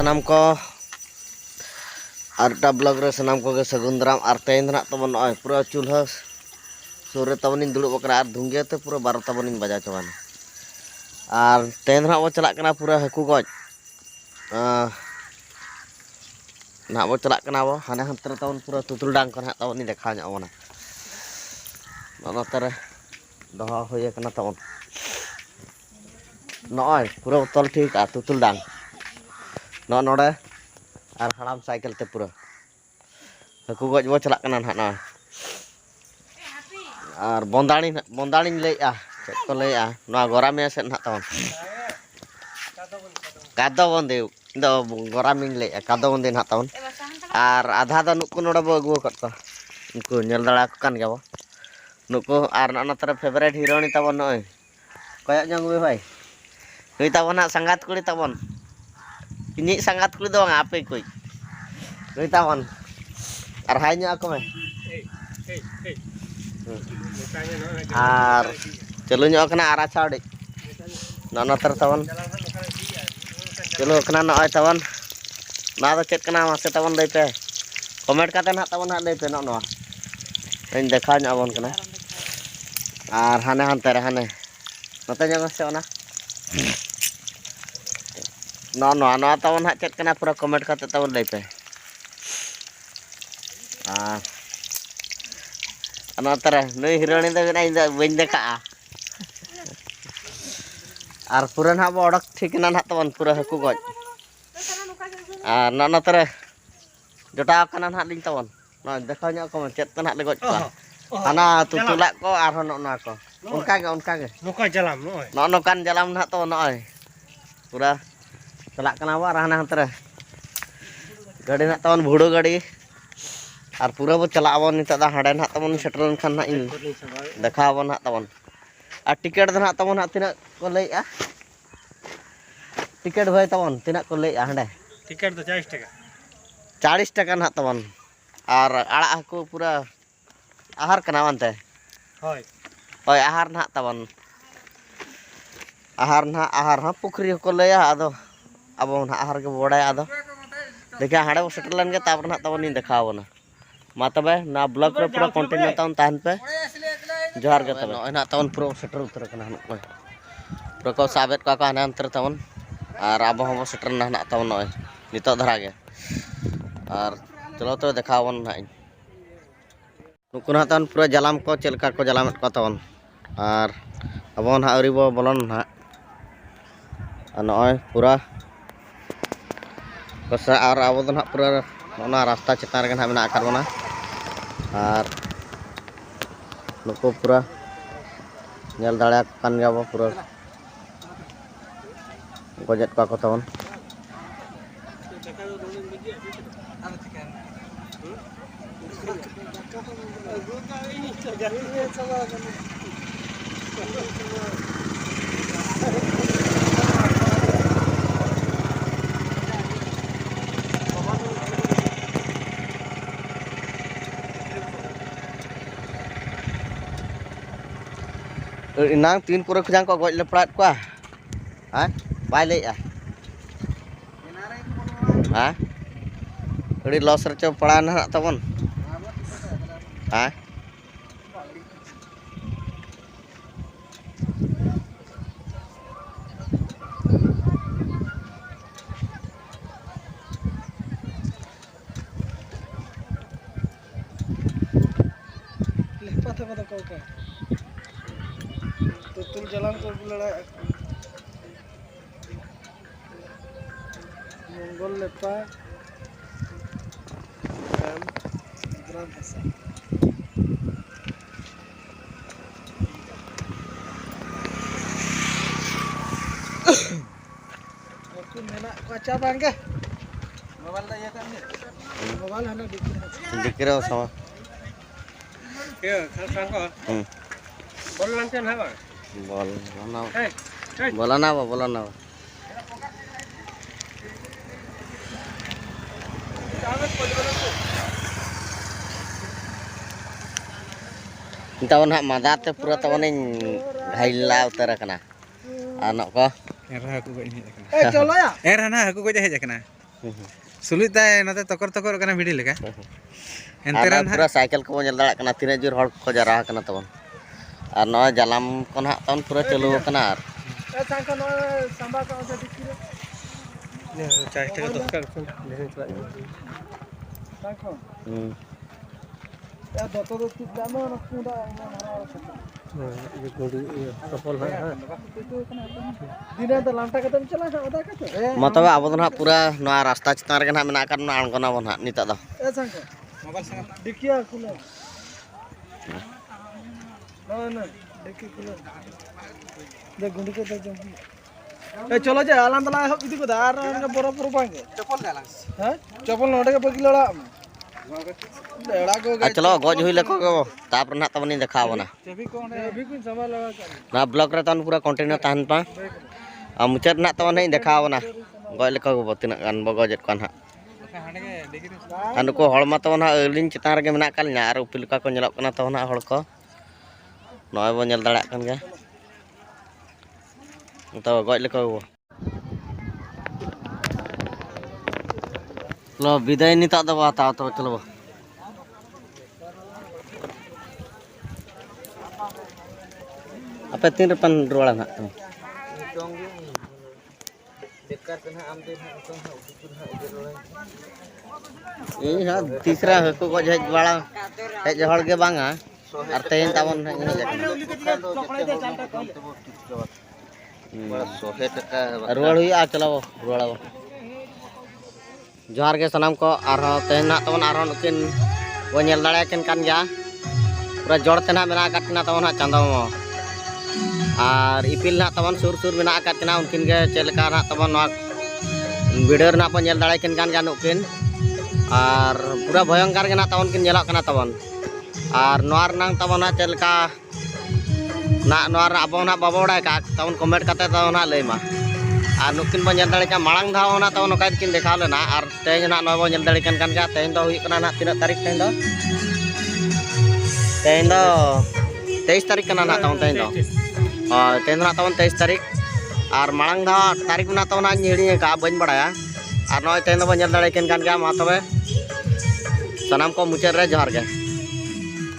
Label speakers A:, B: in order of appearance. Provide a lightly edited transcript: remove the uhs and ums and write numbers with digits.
A: sanam ko arta blog re sanam ko ge sagundram ar tein na tabon oi pura chulha sore tabonin duluk bakra ar dhungge te pura 12 tabonin baja chawan ar tein na bo chalak kana pura haku goj na bo chalak kana bo hane hantar tabon pura tutul dang kan ha tabon ni dekha nya bona no tare doha hoye kana tabon noy pura tol thik a tutul dang no node ar haram cycle te pura haku goj bo chalak kana na ar bondani lei a cek ko lei a no gorame set na tabon kado bonde do gorame lei a kado bonde na tabon ar adha da nuku node bo agu kot ko nuku nyel dala kan ga bo nuku ar na tare favorite hero ni tabon noy koyak nyang be bhai koi tabon na sangat kuli tabon ini sangat kuli doang ape koi tabon ar hanya aku meh ar celunya kena arah cawdik nono tertawan celu kena no ay tawan na to chet kena masih tawan dei pe comment kata na tawan na dei pe no ini dekha nya abon kena ar hane hantere hane notanya masih ona no tawan ha chet kena pura comment kata tawan dei pe another nui hero ni da bain dekha ar pura na bo odok thik na tabon pura haku goj ar no tare jota kana na ling tabon no dekha nya ko chet na le goj ko ana tutulak ko ar no ko onka ge noka jalam no kan jalam na to noy pura celak kana wa rahna tare gadi na tabon bhudo gadi ar pura bo chalak abon nita da hade na tabon setron khan na in dekha abon na tabon ar tiket da na tabon ha tina ko lei a tiket bhai tabon tina ko lei a hade
B: tiket do 40 taka
A: 40 taka na tabon ar ala haku pura ahar kana wante
B: hoy
A: ahar na tabon ahar ha pukri ko lei a ado abon ahar ge bodai ado dekha hade bo setlan ge tapar na tabon ni dekha abona मातबे ना blog रे पूरा continue ताउन ताहन पे जोहार गे तबे ना ताउन पूरा सेटर उतर कना हन कोय पूरा को साबेत का हन अंतर ताउन आर आबो हम सेटर ना ना ताउन नय नितो धरा गे आर चलो तो देखावन ना नुको ना ताउन पूरा जलाम को चलका को जलाम को ताउन आर आबो ना अरी बो बोलन ना नय पूरा कसा आर आबो ना पूरा ना रास्ता चेतान रे ना मेना आकार बना और नुको पूरा नेल दाड़ा कान गाबो पूरा गजेट का कोतावन inang tin pura khujang ko goj leprat kwa ha bai le a ha ri los recho pada na tabon ha
B: lepat apa kau ka tutul jalan ko bulala mongol lepa gram pasa aku mena kaca bang ke mobile da ya kan mobile hana
A: dikira sama
B: ya kan ko bol lanten ha bang
A: bola na tawan hak madate pura tawanin haila utara kana anak ko
B: era aku goj hej kana cholo ya era na aku goj hej kana सुलुत ताय नते तकर तकर कना भिडी लेका एनते
A: are
B: run
A: पूरा cycle को nyel darak kana tina jur hor ko jara kana tabon ar no jalam kon ha ton pura chalu kana ar
B: ए सांका न सांबा का ओसा दिखिरे ने चाय टका दरकार कोन लेने चला सांका ए दतो दो तू जानो न कुंडा ये गोडी ये सफल है दिना द लांटा कदम चला ओदा कते
A: matabe abo don ha pura no rasta chitan rege na mena kan na angona bon ha nita do
B: ए सांका मोबाइल सांका दिखिया खुला ना देखि खुला दे गुंडी को दे जम ए चलो जे आलान तला हो इदी को दार का बरो बरो पाएंगे चप्पल गाला हैं चप्पल नोडे के पकी लड़ा लेड़ा को
A: चलो गज हुई लको को तापर ना तबनी देखाव ना
B: भी कोन समय लगा कर
A: ना ब्लॉक रे तन पूरा कंटिन्यू ताहन पा आ मुचर ना तबन नहीं देखाव ना गज लको को tina gan bogojet kon ha
B: हाने के degree
A: anu ko hol ma tawon ha elin chitan rege mena kal nya ar upil ka ko nyelok kana tawon ha hol ko noy bo nyel darak kan ga taw goj leko lo biday ni tak dawa taw to chalo apa tin depan rualan ha dekat kena ambil utang ha upun ha ini ha तीसरा हको को हज वाला हज हड़ के बांगा और तेन तावन रुआड़ हुई आ चलाओ रुआड़ो जोहार के सनाम को और तेन ना तावन और नुकिन वो नेल दाड़े किन कान गया पूरा जोड़ तेना मेना काटना तावन हा चांदो और इपिल ना तावन सुर सुर मेना काटना उनकिन के चेलका ना तावन वीडियो ना पन नेल दाड़े किन कान गया नुकिन और पूरा भयंकर के ना तावन किन नेलक कना तावन और नोर नांग तावन ना चेलका ना नोर अबो ना बाबोड़ा का तावन कमेंट करते तावन ना लेमा और नुकिन बन नेल दाड़े का मांग धाव ना तावन ओका किन देखाव लेना और तेज ना नोय बो नेल दाड़े कान का तेज दो हुई कना ना तीन तारीख तेज दो 23 तारीख कना ना तावन तेज दो और तेज ना तावन 23 तारीख और मांग धाव तारीख ना तावन हिड़ी का बन बड़ाया और नोय तेज दो बन नेल दाड़े किन कान का मा तबे सनाम को मुचार रे जोहार के।